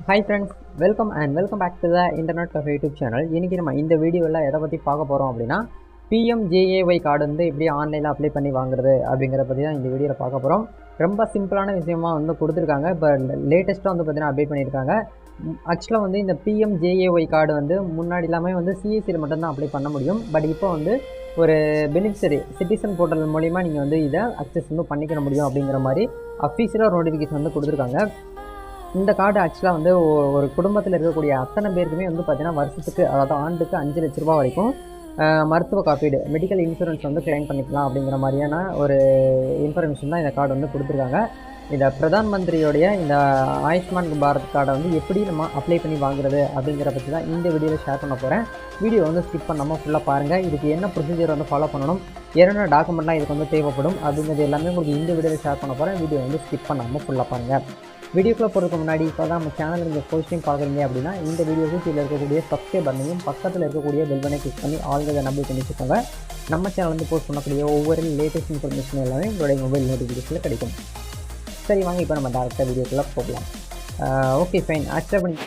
Hi friends, welcome back to the Internet Cafe YouTube channel. இன்னைக்கு நம்ம இந்த வீடியோவில் எதை பற்றி பார்க்க போகிறோம் அப்படின்னா PMJAY கார்டு வந்து எப்படி ஆன்லைனில் அப்ளை பண்ணி வாங்குறது அப்படிங்கிற பற்றி தான் இந்த வீடியோவில் பார்க்க போகிறோம். ரொம்ப சிம்பிளான விஷயமா வந்து கொடுத்துருக்காங்க. இப்போ லேட்டஸ்ட்டாக வந்து பார்த்தீங்கன்னா அப்டேட் பண்ணியிருக்காங்க. ஆக்சுவலாக வந்து இந்த PMJAY கார்டு வந்து முன்னாடி எல்லாமே வந்து சிஎஸ்சியில் மட்டும்தான் அப்ளை பண்ண முடியும். பட் இப்போ வந்து ஒரு பெனிஃபிஷரி சிட்டிசன் போர்ட்டல் மூலிமா நீங்கள் வந்து இதை அக்சஸ் வந்து பண்ணிக்க முடியும் அப்படிங்கிற மாதிரி அஃபீஷியலாக நோட்டிஃபிகேஷன் வந்து கொடுத்துருக்காங்க. இந்த கார்டு ஆக்சுவலாக வந்து ஒரு குடும்பத்தில் இருக்கக்கூடிய அத்தனை பேருக்குமே வந்து பார்த்திங்கன்னா வருஷத்துக்கு, அதாவது ஆண்டுக்கு 5 லட்ச ரூபா வரைக்கும் மருத்துவ காப்பீடு, மெடிக்கல் இன்சூரன்ஸ் வந்து கிளைம் பண்ணிக்கலாம் அப்படிங்கிற மாதிரியான ஒரு இன்ஃபர்மேஷன் தான் இந்த கார்டு வந்து கொடுத்துருக்காங்க. இந்த பிரதான் மந்திரியோடைய இந்த ஆயுஷ்மான் பாரத் கார்டை வந்து எப்படி நம்ம அப்ளை பண்ணி வாங்குறது அப்படிங்கிற பற்றி தான் இந்த வீடியோவில் ஷேர் பண்ண போகிறேன். வீடியோ வந்து ஸ்கிப் பண்ணாமல் ஃபுல்லாக பாருங்கள். இதுக்கு என்ன ப்ரொசீஜர் வந்து ஃபாலோ பண்ணணும், என்னென்ன டாக்குமெண்ட்லாம் இதுக்கு வந்து தேவைப்படும் அப்படிங்கிறது எல்லாமே உங்களுக்கு இந்த வீடியோவில் ஷேர் பண்ண போகிறேன். வீடியோ வந்து ஸ்கிப் பண்ணாமல் ஃபுல்லாக பாருங்கள். வீடியோக்குள்ளே போகிறதுக்கு முன்னாடி இப்போ தான் நம்ம சேனல் நீங்கள் ஃபர்ஸ்ட் டைம் பார்க்குறீங்க அப்படின்னா இந்த வீடியோக்கு கீழே இருக்கக்கூடிய சப்ஸ்கிரைப் பண்ணையும் பக்கத்தில் இருக்கக்கூடிய பெல் பட்டனை கிளிக் பண்ணி ஆல்ரெடி நம்பர் பண்ணி வச்சுக்கோங்க. நம்ம சேனல் வந்து போஸ்ட் பண்ணக்கூடிய ஒவ்வொரு லேட்டஸ்ட் இன்ஃபர்மேஷன் எல்லாமே உங்களுடைய மொபைல் நோட்டிஃபிகேஷனில் கிடைக்கும். சரி வாங்க, இப்போ நம்ம டேரெக்டாக வீடியோக்குள்ளே போகலாம். Okay fine. ஆக்சுவலாக பண்ணி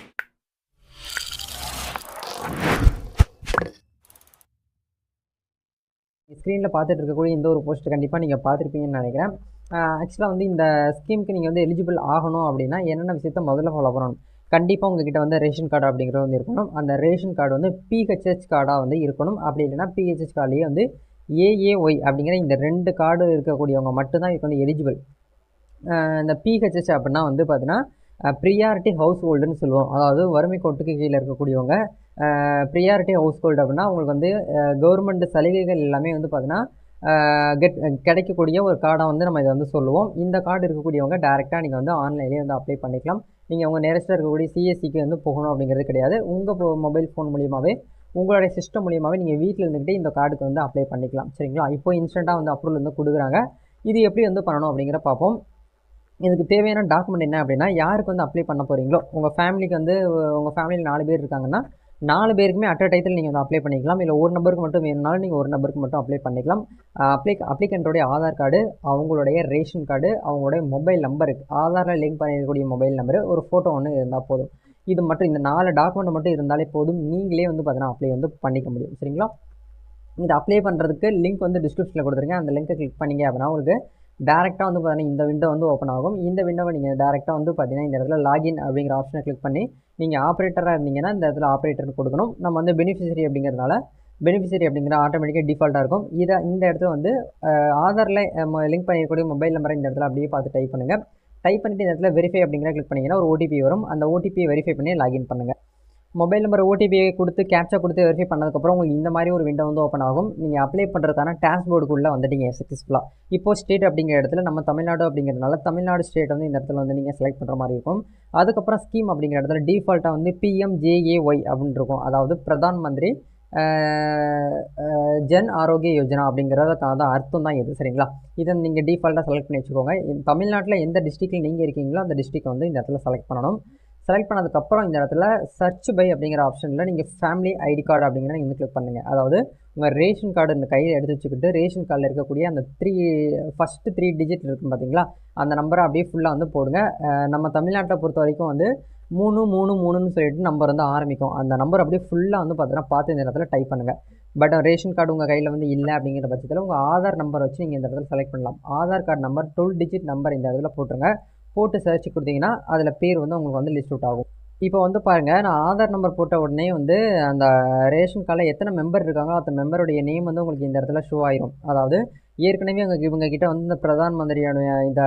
ஸ்க்ரீனில் பார்த்துட்டு இருக்கக்கூடிய இந்த ஒரு போஸ்ட் கண்டிப்பாக நீங்கள் பார்த்துருப்பீங்கன்னு நினைக்கிறேன். ஆக்சுவலாக வந்து இந்த ஸ்கீமுக்கு நீங்கள் வந்து எலிஜிபிள் ஆகணும் அப்படின்னா என்னென்ன விஷயத்த முதல்ல ஃபாலோ பண்ணணும். கண்டிப்பாக உங்ககிட்ட வந்து ரேஷன் கார்டு அப்படிங்கிறது வந்து இருக்கணும். அந்த ரேஷன் கார்டு வந்து பிஹெச்ஹெச் கார்டாக வந்து இருக்கணும். அப்படி இல்லைன்னா பிஹெச்ஹெச் கார்டுலேயே வந்து ஏஏஒய் அப்படிங்கிற இந்த 2 கார்டு இருக்கக்கூடியவங்க மட்டும்தான் இதுக்கு வந்து எலிஜிபிள். இந்த பிஹெச்ஹெச் அப்படின்னா வந்து பார்த்தீங்கன்னா ப்ரியாரிட்டி ஹவுஸ் ஹோல்டுன்னு சொல்லுவோம். அதாவது வறுமை கோட்டுக்கு கீழே இருக்கக்கூடியவங்க. ப்ரியாரிட்டி ஹவுஸ் ஹோல்டு அப்படின்னா உங்களுக்கு வந்து கவர்மெண்ட் சலுகைகள் எல்லாமே வந்து பார்த்தீங்கன்னா கிடைக்கக்கூடிய ஒரு கார்டை வந்து நம்ம இதை வந்து சொல்லுவோம். இந்த கார்டு இருக்கக்கூடியவங்க டேரெக்டாக நீங்கள் வந்து ஆன்லைன்லேயே வந்து அப்ளை பண்ணிக்கலாம். நீங்கள் உங்கள் நேரஸ்ட்டாக இருக்கக்கூடிய சிஎஸ்சிக்கு வந்து போகணும் அப்படிங்கிறது கிடையாது. உங்கள் மொபைல் ஃபோன் மூலியமாகவே, உங்களுடைய சிஸ்டம் மூலியமாகவே நீங்கள் வீட்டில் இருந்துக்கிட்டே இந்த கார்டுக்கு வந்து அப்ளை பண்ணிக்கலாம். சரிங்களா? இப்போ இன்ஸ்டண்ட்டாக வந்து அப்ரூவல் வந்து கொடுக்குறாங்க. இது எப்படி வந்து பண்ணணும் அப்படிங்கிற பார்ப்போம். இதுக்கு தேவையான டாக்குமெண்ட் என்ன அப்படின்னா, யாருக்கு வந்து அப்ளை பண்ண போகிறீங்களோ உங்கள் ஃபேமிலிக்கு வந்து, உங்கள் ஃபேமிலியில் 4 பேர் இருக்காங்கன்னா 4 பேருக்குமே அட் அ டைத்தில் நீங்கள் வந்து அப்ளை பண்ணிக்கலாம். இல்லை ஒரு நம்பருக்கு மட்டும் வேணும்னாலும் நீங்கள் ஒரு நம்பருக்கு மட்டும் அப்ளை பண்ணிக்கலாம். அப்ளிகண்ட்டோடைய ஆதார் கார்டு, அவங்களுடைய ரேஷன் கார்டு, அவங்களுடைய மொபைல் நம்பருக்கு ஆதாரில் லிங்க் பண்ணியிருக்கக்கூடிய மொபைல் நம்பரு, ஒரு ஃபோட்டோ ஒன்று இருந்தால் போதும். இது மட்டும், இந்த 4 டாக்குமெண்ட் மட்டும் இருந்தாலே போதும். நீங்களே வந்து பார்த்தீங்கன்னா அப்ளை வந்து பண்ணிக்க முடியும். சரிங்களா? இதை அப்ளை பண்ணுறதுக்கு லிங்க் வந்து டிஸ்கிரிப்ஷனில் கொடுத்துருங்க. அந்த லிங்க்கை கிளிக் பண்ணிங்க அப்படின்னா உங்களுக்கு டேரெக்டாக வந்து பார்த்தீங்கன்னா இந்த விண்டோ வந்து ஓப்பன் ஆகும். இந்த விண்டோவை நீங்கள் டேரெக்டாக வந்து பார்த்தீங்கன்னா இந்த இடத்துல லாகின் அப்படிங்கிற ஆப்ஷனை கிளிக் பண்ணி நீங்கள் ஆப்ரேட்டராக இருந்தீங்கன்னா இந்த இடத்துல ஆப்ரேட்டர் கொடுக்கணும். நம்ம வந்து பெனிஃபிஷரி அப்படிங்கிறதுனால பெனிஃபிஷரி அப்படிங்கிற ஆட்டோமேட்டிக்காக டிஃபால்ட்டாக இருக்கும். இந்த இடத்துல வந்து ஆதாரில் லிங்க் பண்ணியிருக்கக்கூடிய மொபைல் நம்பரை இந்த இடத்துல அப்படியே பார்த்து டைப் பண்ணுங்கள். டைப் பண்ணிவிட்டு இந்த இடத்துல வெரிஃபை அப்படிங்கிற கிளிக் பண்ணிங்கன்னா ஒரு ஓடிபி வரும். அந்த ஓடிபியை வெரிஃபை பண்ணி லாகின் பண்ணுங்கள். மொபைல் நம்பர் ஓடிபியை கொடுத்து கேப்சா கொடுத்து வெரிஃபை பண்ணதுக்கப்புறம் உங்களுக்கு இந்த மாதிரி ஒரு விண்டோ வந்து ஓப்பன் ஆகும். நீங்கள் அப்ளை பண்ணுறதுக்கான டேஷ்போர்டுக்குள்ளே வந்துட்டீங்க சக்ஸஸ்ஃபுல்லாக. இப்போது ஸ்டேட் அப்படிங்கிற இடத்துல நம்ம தமிழ்நாடு அப்படிங்கிறதுனால தமிழ்நாடு ஸ்டேட் வந்து இந்த இடத்துல வந்து நீங்கள் செலக்ட் பண்ணுற மாதிரி இருக்கும். அதுக்கப்புறம் ஸ்கீம் அப்படிங்கிற இடத்துல டிஃபால்ட்டாக வந்து PMJAY அப்படின்னு இருக்கும். அதாவது பிரதான் மந்திரி ஜன் ஆரோக்கிய யோஜனா அப்படிங்கிறதுக்கான அர்த்தம் தான் இது. சரிங்களா? இதை நீங்கள் டிஃபால்ட்டாக செலக்ட் பண்ணி வச்சுக்கோங்க. தமிழ்நாட்டில் எந்த டிஸ்ட்ரிக்டில் நீங்கள் இருக்கீங்களோ அந்த டிஸ்ட்ரிக்ட் வந்து இந்த இடத்துல செலக்ட் பண்ணணும். செலக்ட் பண்ணதுக்கப்புறம் இந்த இடத்துல சர்ச் பை அப்படிங்கிற ஆப்ஷனில் நீங்கள் ஃபேமிலி ஐடி கார்டு அப்படிங்கிற நீங்கள் கிளிக் பண்ணுங்கள். அதாவது உங்கள் ரேஷன் கார்டு இந்த கையில் எடுத்து வச்சுக்கிட்டு ரேஷன் கார்டில் இருக்கக்கூடிய அந்த ஃபஸ்ட்டு 3 டிஜிட் இருக்கும் பார்த்தீங்களா, அந்த நம்பரை அப்படியே ஃபுல்லாக வந்து போடுங்க. நம்ம தமிழ்நாட்டை பொறுத்த வரைக்கும் வந்து 333ன்னு சொல்லிட்டு நம்பர் வந்து ஆரம்பிக்கும். அந்த நம்பர் அப்படியே ஃபுல்லாக வந்து பார்த்தீங்கன்னா பார்த்து இந்த இடத்துல டைப் பண்ணுங்கள். பட் ரேஷன் கார்டு உங்கள் கையில் வந்து இல்லை அப்படிங்கிற பட்சத்தில் உங்கள் ஆதார் நம்பர் வச்சு நீங்கள் இந்த இடத்துல செலக்ட் பண்ணலாம். Aadhaar card number 12 digit number இந்த இடத்துல போட்டுருங்க. போட்டு சர்ச் கொடுத்தீங்கன்னா அதில் பேர் வந்து உங்களுக்கு வந்து லிஸ்ட் அவுட் ஆகும். இப்போ வந்து பாருங்கள், நான் ஆதார் நம்பர் போட்ட உடனே வந்து அந்த ரேஷன் கார்டில் எத்தனை மெம்பர் இருக்காங்களோ அந்த மெம்பருடைய நேம் வந்து உங்களுக்கு இந்த இடத்துல ஷோ ஆயிரும். அதாவது ஏற்கனவே இவங்க கிட்ட வந்து இந்த பிரதான் மந்திரியோடைய இந்த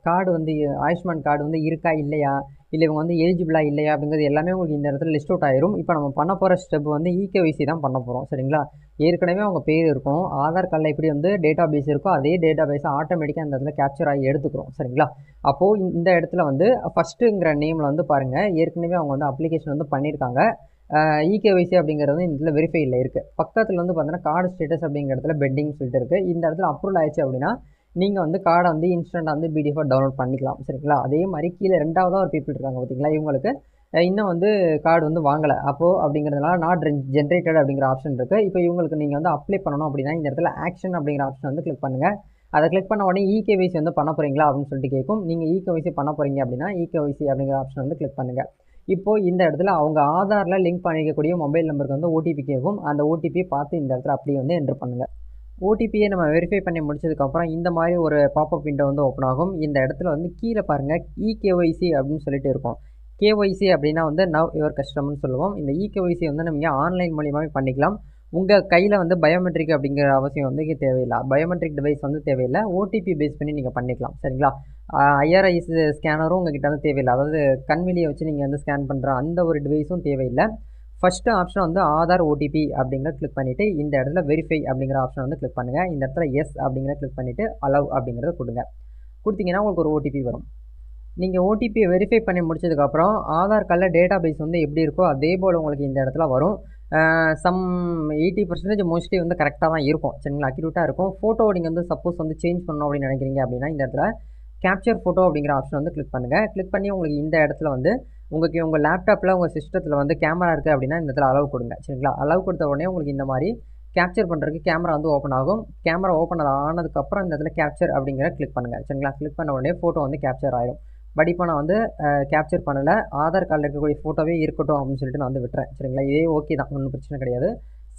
கார்டு வந்து ஆயுஷ்மான் கார்டு வந்து இருக்கா இல்லையா, இல்லை இவங்க வந்து எலிஜிபிளா இல்லையா அப்படிங்கிறது எல்லாமே உங்களுக்கு இந்த இடத்துல லிஸ்ட் அவுட் ஆயிரும். இப்போ நம்ம பண்ண போகிற ஸ்டெப் வந்து இகேஒய்சி தான் பண்ண போகிறோம். சரிங்களா? ஏற்கனவே அவங்க பேர் இருக்கும். ஆதார் கார்டில் எப்படி வந்து டேட்டா பேஸ் இருக்கோ அதே டேட்டா பேஸை ஆட்டோமேட்டிக்காக இந்த இடத்துல கேப்சர் ஆகி எடுத்துக்கிறோம். சரிங்களா? அப்போது இந்த இடத்துல வந்து ஃபஸ்ட்டுங்கிற நேமில் வந்து பாருங்கள், ஏற்கனவே அவங்க வந்து அப்ளிகேஷன் வந்து பண்ணியிருக்காங்க. இகேஒய்சி அப்படிங்கிறது வந்து இந்த இடத்துல வெரிஃபை இல்லை இருக்குது. பக்கத்தில் வந்து பார்த்தீங்கன்னா கார்டு ஸ்டேட்டஸ் அப்படிங்கிற இடத்துல பெண்டிங் சொல்லிட்டு இருக்குது. இந்த இடத்துல அப்ரூவல் ஆயிடுச்சு அப்படின்னா நீங்கள் வந்து கார்டை வந்து இன்ஸ்டண்ட்டாக வந்து பிடிஎஃபாக டவுன்லோட் பண்ணிக்கலாம். சரிங்களா? அதே மாதிரி கீழே 2வதாக ஒரு பீப்புள் இருக்காங்க பார்த்தீங்களா, இவங்களுக்கு இன்னும் வந்து கார்டு வந்து வாங்கலை. அப்போது அப்படிங்கிறதுனால நாட் ஜென்ரேட்டட் அப்படிங்கிற ஆப்ஷன் இருக்குது. இப்போ இவங்களுக்கு நீங்கள் வந்து அப்ளை பண்ணணும் அப்படின்னா இந்த இடத்துல ஆக்ஷன் அப்படிங்கிற ஆப்ஷன் வந்து கிளிக் பண்ணுங்கள். அதை கிளிக் பண்ண உடனே இகேஒய்சி வந்து பண்ண போகிறீங்களா அப்படின்னு சொல்லிட்டு கேட்கும். நீங்கள் இகேஒய்சி பண்ண போகிறீங்க அப்படின்னா இகேஒய்சி அப்படிங்கிற ஆப்ஷன் வந்து கிளிக் பண்ணுங்கள். இப்போது இந்த இடத்துல அவங்க ஆதாரில் லிங்க் பண்ணிக்கக்கூடிய மொபைல் நம்பருக்கு வந்து ஓடிபி கேட்கும். அந்த ஓடிபியை பார்த்து இந்த இடத்துல அப்படியே வந்து என்ட்ரு பண்ணுங்கள். ஓடிபியை நம்ம வெரிஃபை பண்ணி முடிச்சதுக்கப்புறம் இந்த மாதிரி ஒரு பாப்அப் விண்டோ வந்து ஓப்பன் ஆகும். இந்த இடத்துல வந்து கீழே பாருங்கள் இகேஒய்சி அப்படின்னு சொல்லிட்டு இருக்கும். கேஒய்சி அப்படின்னா வந்து நவ் யுவர் கஸ்டமர்னு சொல்லுவோம். இந்த இகேஒய்சி வந்து நம்ம ஆன்லைன் மூலியமாகவே பண்ணிக்கலாம். உங்கள் கையில் வந்து பயோமெட்ரிக் அப்படிங்கிற அவசியம் வந்து தேவையில்லை. பயோமெட்ரிக் டிவைஸ் வந்து தேவையில்லை. ஓடிபி பேஸ் பண்ணி நீங்கள் பண்ணிக்கலாம். சரிங்களா? ஐஆர்ஐஎஸ் ஸ்கேனரும் உங்ககிட்ட வந்து தேவையில்லை. அதாவது கண்வெளியை வச்சு நீங்கள் வந்து ஸ்கேன் பண்ணுற அந்த ஒரு டிவைஸும் தேவையில்லை. ஃபஸ்ட்டு ஆப்ஷன் வந்து ஆதார் ஓடிபி அப்படிங்கிற கிளிக் பண்ணிவிட்டு இந்த இடத்துல வெரிஃபை அப்படிங்கிற ஆப்ஷன் வந்து கிளிக் பண்ணுங்கள். இந்த இடத்துல எஸ் அப்படிங்கிற கிளிக் பண்ணிவிட்டு அலவ் அப்படிங்கிறத கொடுங்க. கொடுத்தீங்கன்னா உங்களுக்கு ஒரு ஓடிபி வரும். நீங்கள் ஓடிபியை வெரிஃபை பண்ணி முடிச்சதுக்கப்புறம் ஆதார் கார்டில் டேட்டா பேஸ் வந்து எப்படி இருக்கோ அதே போல் உங்களுக்கு இந்த இடத்துல வரும். சம் 80% மோஸ்ட்லி வந்து கரெக்டாக தான் இருக்கும். சரிங்களா? அக்யூரேட்டாக இருக்கும். ஃபோட்டோ நீங்கள் வந்து சப்போஸ் வந்து சேஞ்ச் பண்ணணும் அப்படின்னு நினைக்கிறீங்க அப்படின்னா இந்த இடத்துல கேப்சர் ஃபோட்டோ அப்படிங்கிற ஆப்ஷன் வந்து கிளிக் பண்ணுங்கள். கிளிக் பண்ணி உங்களுக்கு இந்த இடத்துல வந்து உங்களுக்கு உங்கள் லேப்டாப்பில் உங்கள் சிஸ்டத்தில் வந்து கேமரா இருக்குது அப்படின்னா இந்த இடத்துல அலோவ் கொடுங்க. சரிங்களா? அலோவ் கொடுத்த உடனே உங்களுக்கு இந்த மாதிரி கேப்சர் பண்ணுறதுக்கு கேமரா வந்து ஓப்பன் ஆகும். கேமரா ஓப்பன் ஆனதுக்கப்புறம் இந்த இடத்துல கேப்சர் அப்படிங்கிற கிளிக் பண்ணுங்கள். சரிங்களா? கிளிக் பண்ண உடனே ஃபோட்டோ வந்து கேப்சர் ஆயிடும். பட் இப்போ நான் வந்து கேப்சர் பண்ணலை. ஆதார் கார்டில் இருக்கக்கூடிய ஃபோட்டோவே இருக்கட்டும் அப்படின்னு சொல்லிட்டு நான் வந்து விட்டுறேன். சரிங்களா? இதே ஓகே தான், ஒன்றும் பிரச்சனை கிடையாது.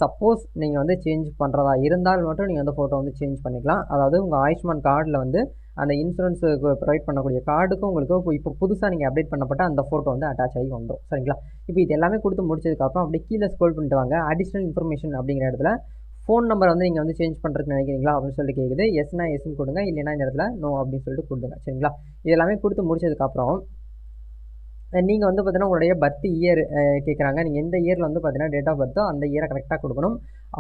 சப்போஸ் நீங்கள் வந்து சேஞ்ச் பண்ணுறதா இருந்தால் மட்டும் நீங்கள் வந்து ஃபோட்டோ வந்து சேஞ்ச் பண்ணிக்கலாம். அதாவது உங்கள் ஆயுஷ்மான் கார்டில் வந்து அந்த இன்சூரன்ஸு ப்ரொவைட் பண்ணக்கூடிய கார்டுக்கும் உங்களுக்கு இப்போ புதுசாக நீங்கள் அப்டேட் பண்ணப்பட்ட அந்த ஃபோட்டோ வந்து அட்டாச் ஆகி வந்துடும். சரிங்களா? இப்போ இது எல்லாமே கொடுத்து முடிச்சதுக்கப்புறம் அப்படியே கீழே ஸ்க்ரோல் பண்ணிட்டு வாங்க. அடிஷ்னல் இன்ஃபர்மேஷன் அப்படிங்கிற இடத்துல ஃபோன் நம்பர் வந்து நீங்கள் வந்து சேஞ்ச் பண்ணுறதுக்கு நினைக்கிறீங்களா அப்படின்னு சொல்லிட்டு கேட்குது. எஸ்னா எஸ்ன்னு கொடுங்க, இல்லைன்னா இந்த இடத்துல நோ அப்படின்னு சொல்லிட்டு கொடுங்க. சரிங்களா? இது எல்லாமே கொடுத்து முடிச்சதுக்கப்புறம் நீங்கள் வந்து பார்த்தீங்கன்னா உங்களுடைய பர்த் இயர் கேட்குறாங்க. நீங்கள் எந்த இயரில் வந்து பார்த்தீங்கன்னா டேட் ஆஃப் பர்த்தோ அந்த இயரை கரெக்டாக கொடுக்கணும்.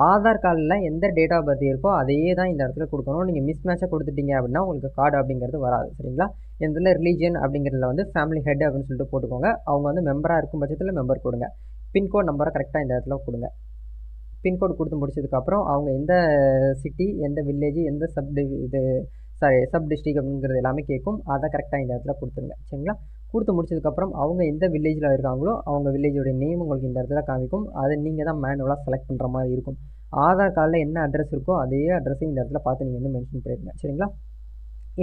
ஆதார் கார்டில் எந்த டேட் ஆஃப் பர்த் இருக்கோ அதே தான் இந்த இடத்துல கொடுக்கணும். நீங்கள் மிஸ் மேட்சாக கொடுத்துட்டீங்க அப்படின்னா உங்களுக்கு கார்டு அப்படிங்கிறது வராது. சரிங்களா? இதில் ரிலீஜியன் அப்படிங்கிறதுல வந்து ஃபேமிலி ஹெட் அப்படின்னு சொல்லிட்டு போட்டுக்கோங்க. அவங்க வந்து மெம்பராக இருக்கும் பட்சத்தில் மெம்பர் கொடுங்க. பின்கோட் நம்பரை கரெக்டாக இந்த இடத்துல கொடுங்க. பின்கோடு கொடுத்து முடிச்சதுக்கப்புறம் அவங்க எந்த சிட்டி, எந்த வில்லேஜ், எந்த சப் டிஸ்ட்ரிக் அப்படிங்கிறது எல்லாமே கேட்கும். அதை கரெக்டாக இந்த இடத்துல கொடுத்துருங்க. சரிங்களா? கொடுத்து முடிச்சதுக்கப்புறம் அவங்க எந்த வில்லேஜில் இருக்காங்களோ அவங்க வில்லேஜோடைய நேம் உங்களுக்கு இந்த இடத்துல காமிக்கும். அதை நீங்கள் தான் மேனுவலாக செலக்ட் பண்ணுற மாதிரி இருக்கும். ஆதார் கார்டில் என்ன அட்ரஸ் இருக்கோ அதே அட்ரஸை இந்த இடத்துல பார்த்து நீங்கள் வந்து மென்ஷன் பண்ணிடுங்க. சரிங்களா?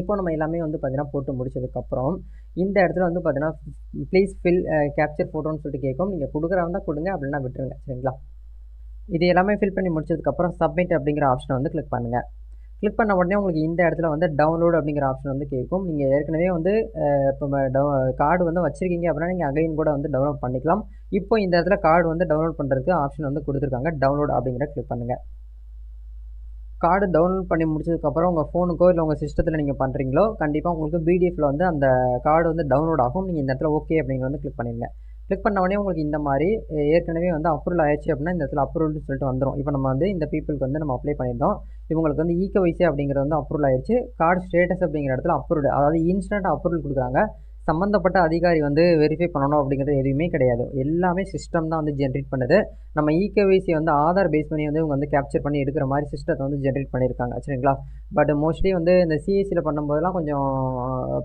இப்போ நம்ம எல்லாமே வந்து பார்த்தீங்கன்னா போட்டு முடிச்சதுக்கப்புறம் இந்த இடத்துல வந்து பார்த்தீங்கன்னா ப்ளீஸ் ஃபில் கேப்சர் ஃபோட்டோன்னு சொல்லிட்டு கேட்கும். நீங்கள் கொடுக்குறதா இருந்தால் கொடுங்க, அப்படின்னா விட்டுருங்க. சரிங்களா? இது எல்லாமே ஃபில் பண்ணி முடிச்சதுக்கப்புறம் சப்மிட் அப்படிங்கிற ஆப்ஷனை வந்து கிளிக் பண்ணுங்கள். கிளிக் பண்ண உடனே உங்களுக்கு இந்த இடத்துல வந்து டவுன்லோட் அப்படிங்கிற ஆப்ஷன் வந்து கேட்கும். நீங்கள் ஏற்கனவே வந்து இப்போ கார்டு வந்து வச்சுருக்கீங்க அப்படின்னா நீங்கள் அகைன் கூட வந்து டவுன்லோட் பண்ணிக்கலாம். இப்போ இந்த இடத்துல கார்டு வந்து டவுன்லோட் பண்ணுறதுக்கு ஆப்ஷன் வந்து கொடுத்துருக்காங்க. டவுன்லோட் அப்படிங்கிற கிளிக் பண்ணுங்கள். கார்டு டவுன்லோட் பண்ணி முடிச்சதுக்கப்புறம் உங்கள் ஃபோனுக்கோ இல்லை உங்கள் சிஸ்டத்தில் நீங்கள் பண்ணுறீங்களோ கண்டிப்பாக உங்களுக்கு பிடிஎஃப்பில் வந்து அந்த கார்டு வந்து டவுன்லோட் ஆகும். நீங்கள் இந்த இடத்துல ஓகே அப்படிங்கிற வந்து கிளிக் பண்ணிடுங்க. கிளிக் பண்ண உடனே உங்களுக்கு இந்த மாதிரி ஏற்கனவே வந்து அப்ரூவல் ஆயிடுச்சு அப்படின்னா இந்த இடத்துல அப்ரூவல்னு சொல்லிட்டு வந்துடும். இப்போ நம்ம வந்து இந்த பீப்புளுக்கு வந்து நம்ம அப்ளை பண்ணியிருந்தோம். இவங்களுக்கு வந்து இகேஒய்சி அப்படிங்கிறது வந்து அப்ரூவல் ஆயிடுச்சு. கார்டு ஸ்டேட்டஸ் அப்படிங்கிற இடத்துல அப்ரூவ்டு, அதாவது இன்ஸ்டன்ட் அப்ரூவல் கொடுக்குறாங்க. சம்மந்தப்பட்ட அதிகாரி வந்து வெரிஃபை பண்ணணும் அப்படிங்கிறது எதுவுமே கிடையாது. எல்லாமே சிஸ்டம் தான் வந்து ஜென்ரேட் பண்ணுது. நம்ம இகேஒய்சி வந்து ஆதார் பேஸ் பண்ணி வந்து இவங்க வந்து கேப்சர் பண்ணி எடுக்கிற மாதிரி சிஸ்டத்தை வந்து ஜென்ரேட் பண்ணியிருக்காங்க. சரிங்களா? பட் மோஸ்ட்லி வந்து இந்த சிஎஸ்சியில் பண்ணும்போதெல்லாம் கொஞ்சம்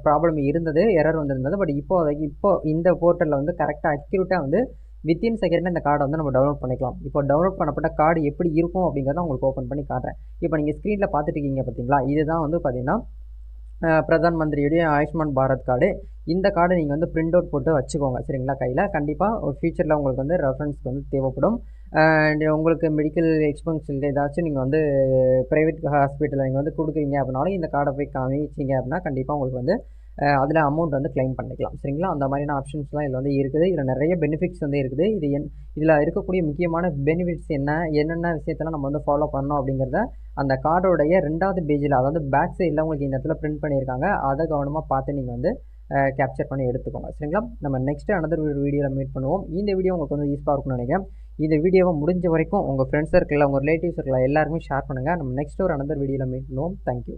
ப்ராப்ளம் இருந்தது, எரர் வந்துருந்தது. பட் இப்போ இந்த போர்ட்டலில் வந்து கரெக்டாக அக்யூரேட்டாக வந்து வித்தின் செகண்டில் இந்த கார்டை வந்து நம்ம டவுன்லோட் பண்ணிக்கலாம். இப்போ டவுன்லோட் பண்ணப்பட்ட கார்டு எப்படி இருக்கும் அப்படிங்கிறத உங்களுக்கு ஓப்பன் பண்ணி காட்டுறேன். இப்போ நீங்கள் ஸ்க்ரீனில் பார்த்துட்டு இருக்கீங்க பார்த்தீங்களா? இதுதான் வந்து பார்த்தீங்கன்னா பிரதான் மந்திரியுடைய ஆயுஷ்மான் பாரத் கார்டு. இந்த கார்டை நீங்கள் வந்து பிரிண்ட் அவுட் போட்டு வச்சுக்கோங்க. சரிங்களா? கையில் கண்டிப்பாக ஃபியூச்சரில் உங்களுக்கு வந்து ரெஃபரன்ஸ்க்கு வந்து தேவைப்படும். உங்களுக்கு மெடிக்கல் எக்ஸ்பென்சில் ஏதாச்சும் நீங்கள் வந்து ப்ரைவேட் ஹாஸ்பிட்டலில் நீங்கள் வந்து கொடுக்குறீங்க அப்படின்னாலும் இந்த கார்டை போய் காமிச்சிங்க அப்படின்னா கண்டிப்பாக உங்களுக்கு வந்து அதில் அமௌண்ட் வந்து கிளைம் பண்ணிக்கலாம். சரிங்களா? அந்த மாதிரியான ஆப்ஷன்ஸ்லாம் இதில் வந்து இருக்குது. இதில் நிறைய பெனிஃபிட்ஸ் வந்து இருக்குது. இதில் இருக்கக்கூடிய முக்கியமான பெனிஃபிட்ஸ் என்னென்ன விஷயத்தெல்லாம் நம்ம வந்து ஃபாலோ பண்ணோம் அப்படிங்கிறத அந்த கார்டோடைய 2வது பேஜில், அதாவது பேக் சைடில் உங்களுக்கு இந்த இடத்துல பிரிண்ட் பண்ணியிருக்காங்க. அதை கவனமாக பார்த்து நீங்கள் வந்து கேப்சர் பண்ணி எடுத்துக்கோங்க. சரிங்களா? நம்ம நெக்ஸ்ட்டு அனதர் ஒரு வீடியோவில் மீட் பண்ணுவோம். இந்த வீடியோ உங்களுக்கு வந்து யூஸ்ஃபுல்லாக இருக்கும்னு நினைக்கிறேன். இந்த வீடியோவை முடிஞ்ச வரைக்கும் உங்கள் ஃப்ரெண்ட்ஸ் சர்க்கிளில், உங்கள் ரிலேட்டிவ் சர்க்கிளில் எல்லாருமே ஷேர் பண்ணுங்கள். நம்ம நெக்ஸ்ட் ஒரு அனதர் வீடியோவில் மீட் பண்ணுவோம். தேங்க்யூ.